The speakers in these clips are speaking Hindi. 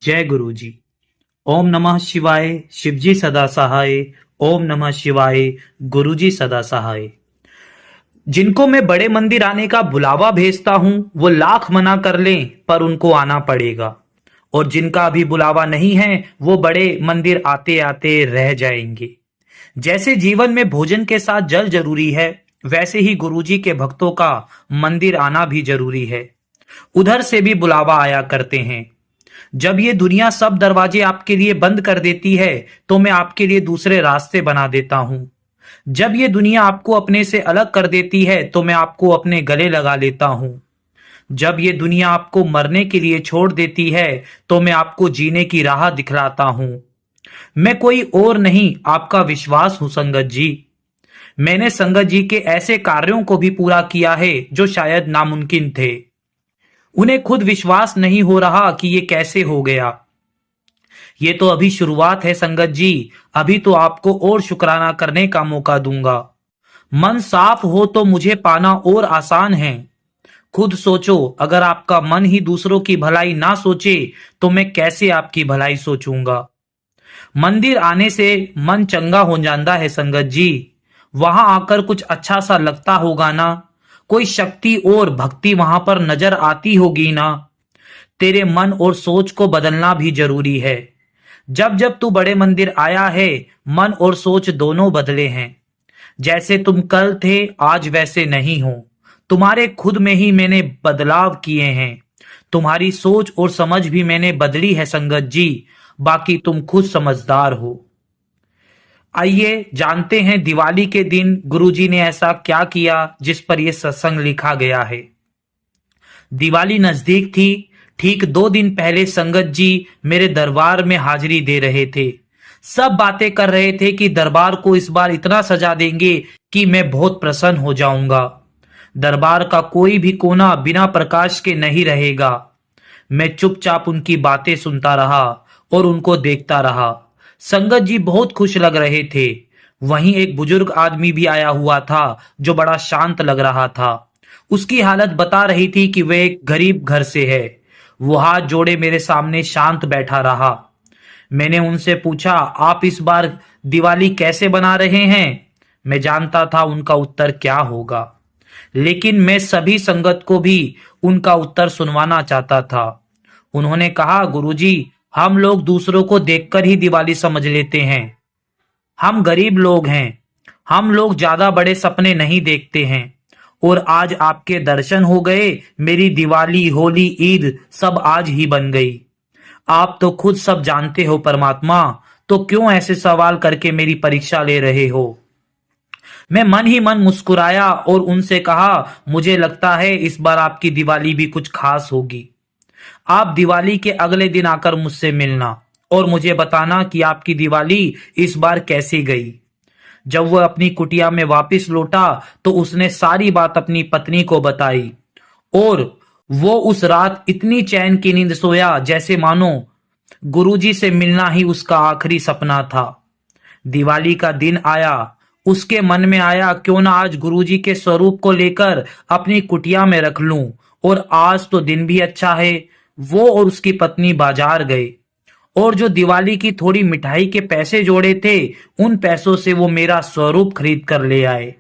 जय गुरु जी। ओम नमः शिवाय। शिवजी सदा सहाय। ओम नमः शिवाय। गुरु जी सदा सहाय। जिनको मैं बड़े मंदिर आने का बुलावा भेजता हूं वो लाख मना कर लें पर उनको आना पड़ेगा, और जिनका अभी बुलावा नहीं है वो बड़े मंदिर आते आते रह जाएंगे। जैसे जीवन में भोजन के साथ जल जरूरी है, वैसे ही गुरुजी के भक्तों का मंदिर आना भी जरूरी है। उधर से भी बुलावा आया करते हैं। जब ये दुनिया सब दरवाजे आपके लिए बंद कर देती है तो मैं आपके लिए दूसरे रास्ते बना देता हूं। जब ये दुनिया आपको अपने से अलग कर देती है तो मैं आपको अपने गले लगा लेता हूं। जब ये दुनिया आपको मरने के लिए छोड़ देती है तो मैं आपको जीने की राह दिखलाता हूं। मैं कोई और नहीं, आपका विश्वास हूं संगत जी। मैंने संगत जी के ऐसे कार्यों को भी पूरा किया है जो शायद नामुमकिन थे। उन्हें खुद विश्वास नहीं हो रहा कि ये कैसे हो गया। ये तो अभी शुरुआत है संगत जी। अभी तो आपको और शुक्राना करने का मौका दूंगा। मन साफ हो तो मुझे पाना और आसान है। खुद सोचो, अगर आपका मन ही दूसरों की भलाई ना सोचे तो मैं कैसे आपकी भलाई सोचूंगा। मंदिर आने से मन चंगा हो जाता है संगत जी। वहां आकर कुछ अच्छा सा लगता होगा ना। कोई शक्ति और भक्ति वहां पर नजर आती होगी ना। तेरे मन और सोच को बदलना भी जरूरी है। जब जब तू बड़े मंदिर आया है मन और सोच दोनों बदले हैं। जैसे तुम कल थे आज वैसे नहीं हो। तुम्हारे खुद में ही मैंने बदलाव किए हैं। तुम्हारी सोच और समझ भी मैंने बदली है संगत जी। बाकी तुम खुद समझदार हो। आइए जानते हैं दिवाली के दिन गुरुजी ने ऐसा क्या किया जिस पर यह सत्संग लिखा गया है। दिवाली नजदीक थी। ठीक 2 दिन पहले संगत जी मेरे दरबार में हाजिरी दे रहे थे। सब बातें कर रहे थे कि दरबार को इस बार इतना सजा देंगे कि मैं बहुत प्रसन्न हो जाऊंगा। दरबार का कोई भी कोना बिना प्रकाश के नहीं रहेगा। मैं चुपचाप उनकी बातें सुनता रहा और उनको देखता रहा। संगत जी बहुत खुश लग रहे थे। वहीं एक बुजुर्ग आदमी भी आया हुआ था जो बड़ा शांत लग रहा था। उसकी हालत बता रही थी कि वह एक गरीब घर से है। वो हाथ जोड़े मेरे सामने शांत बैठा रहा। मैंने उनसे पूछा, आप इस बार दिवाली कैसे बना रहे हैं। मैं जानता था उनका उत्तर क्या होगा, लेकिन मैं सभी संगत को भी उनका उत्तर सुनवाना चाहता था। उन्होंने कहा, गुरुजी, हम लोग दूसरों को देखकर ही दिवाली समझ लेते हैं। हम गरीब लोग हैं। हम लोग ज्यादा बड़े सपने नहीं देखते हैं। और आज आपके दर्शन हो गए। मेरी दिवाली, होली, ईद सब आज ही बन गई। आप तो खुद सब जानते हो परमात्मा, तो क्यों ऐसे सवाल करके मेरी परीक्षा ले रहे हो। मैं मन ही मन मुस्कुराया और उनसे कहा, मुझे लगता है इस बार आपकी दिवाली भी कुछ खास होगी। आप दिवाली के अगले दिन आकर मुझसे मिलना और मुझे बताना कि आपकी दिवाली इस बार कैसी गई। जब वह अपनी कुटिया में वापस लौटा तो उसने सारी बात अपनी पत्नी को बताई, और वो उस रात इतनी चैन की नींद सोया जैसे मानो गुरुजी से मिलना ही उसका आखिरी सपना था। दिवाली का दिन आया। उसके मन में आया, क्यों ना आज गुरुजी के स्वरूप को लेकर अपनी कुटिया में रख लूं। और आज तो दिन भी अच्छा है। वो और उसकी पत्नी बाजार गए और जो दिवाली की थोड़ी मिठाई के पैसे जोड़े थे उन पैसों से वो मेरा स्वरूप खरीद कर ले आए।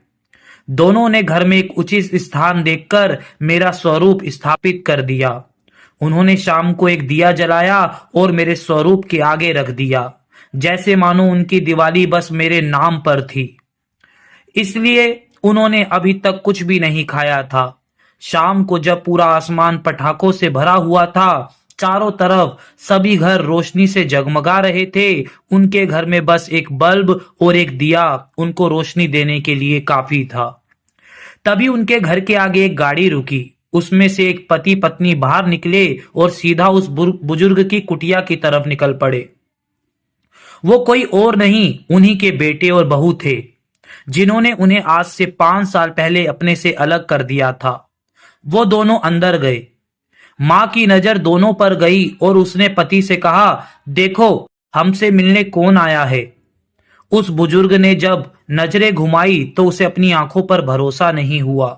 दोनों ने घर में एक उचित स्थान देखकर मेरा स्वरूप स्थापित कर दिया। उन्होंने शाम को एक दिया जलाया और मेरे स्वरूप के आगे रख दिया, जैसे मानो उनकी दिवाली बस मेरे नाम पर थी। इसलिए उन्होंने अभी तक कुछ भी नहीं खाया था। शाम को जब पूरा आसमान पटाखों से भरा हुआ था, चारों तरफ सभी घर रोशनी से जगमगा रहे थे, उनके घर में बस एक बल्ब और एक दिया उनको रोशनी देने के लिए काफी था। तभी उनके घर के आगे एक गाड़ी रुकी। उसमें से एक पति पत्नी बाहर निकले और सीधा उस बुजुर्ग की कुटिया की तरफ निकल पड़े। वो कोई और नहीं, उन्हीं के बेटे और बहू थे, जिन्होंने उन्हें आज से 5 साल पहले अपने से अलग कर दिया था। वो दोनों अंदर गए। मां की नजर दोनों पर गई और उसने पति से कहा, देखो हमसे मिलने कौन आया है। उस बुजुर्ग ने जब नजरें घुमाई तो उसे अपनी आंखों पर भरोसा नहीं हुआ।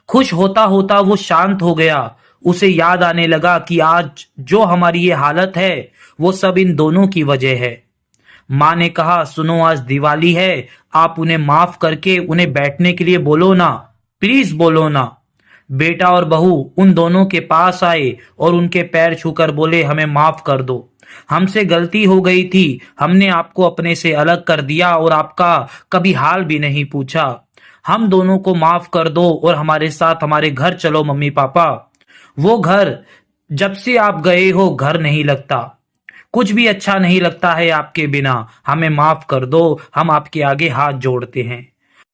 खुश होता होता वो शांत हो गया उसे याद आने लगा कि आज जो हमारी ये हालत है वो सब इन दोनों की वजह है। माँ ने कहा, सुनो आज दिवाली है, आप उन्हें माफ करके उन्हें बैठने के लिए बोलो ना, प्लीज बोलो ना। बेटा और बहू उन दोनों के पास आए और उनके पैर छूकर बोले, हमें माफ कर दो, हमसे गलती हो गई थी, हमने आपको अपने से अलग कर दिया और आपका कभी हाल भी नहीं पूछा। हम दोनों को माफ कर दो और हमारे साथ हमारे घर चलो मम्मी पापा। वो घर जब से आप गए हो घर नहीं लगता, कुछ भी अच्छा नहीं लगता है आपके बिना, हमें माफ कर दो, हम आपके आगे हाथ जोड़ते हैं।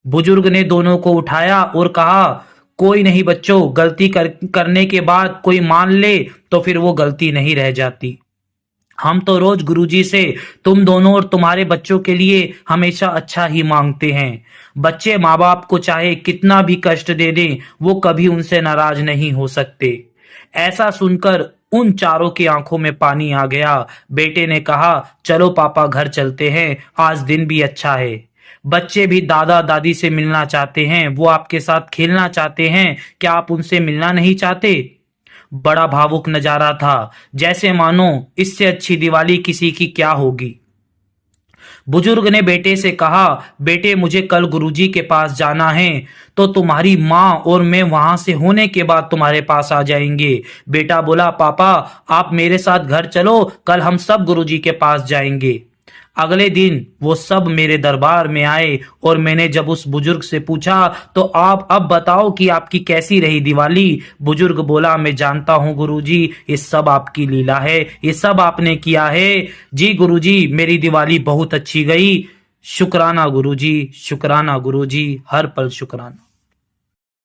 बुजुर्ग ने दोनों को उठाया और कहा, कोई नहीं बच्चों, गलती करने के बाद कोई मान ले तो फिर वो गलती नहीं रह जाती। हम तो रोज गुरुजी से तुम दोनों और तुम्हारे बच्चों के लिए हमेशा अच्छा ही मांगते हैं। बच्चे माँ बाप को चाहे कितना भी कष्ट दे दें, वो कभी उनसे नाराज नहीं हो सकते। ऐसा सुनकर उन चारों की आंखों में पानी आ गया। बेटे ने कहा, चलो पापा घर चलते हैं, आज दिन भी अच्छा है। बच्चे भी दादा दादी से मिलना चाहते हैं, वो आपके साथ खेलना चाहते हैं, क्या आप उनसे मिलना नहीं चाहते? बड़ा भावुक नजारा था, जैसे मानो इससे अच्छी दिवाली किसी की क्या होगी। बुजुर्ग ने बेटे से कहा, बेटे मुझे कल गुरुजी के पास जाना है, तो तुम्हारी माँ और मैं वहां से होने के बाद तुम्हारे पास आ जाएंगे। बेटा बोला, पापा आप मेरे साथ घर चलो, कल हम सब गुरुजी के पास जाएंगे। अगले दिन वो सब मेरे दरबार में आए और मैंने जब उस बुजुर्ग से पूछा, तो आप अब बताओ कि आपकी कैसी रही दिवाली? बुजुर्ग बोला, मैं जानता हूँ गुरुजी, ये सब आपकी लीला है, ये सब आपने किया है। जी गुरुजी, मेरी दिवाली बहुत अच्छी गई। शुक्राना गुरुजी, शुक्राना गुरुजी, हर पल शुक्राना।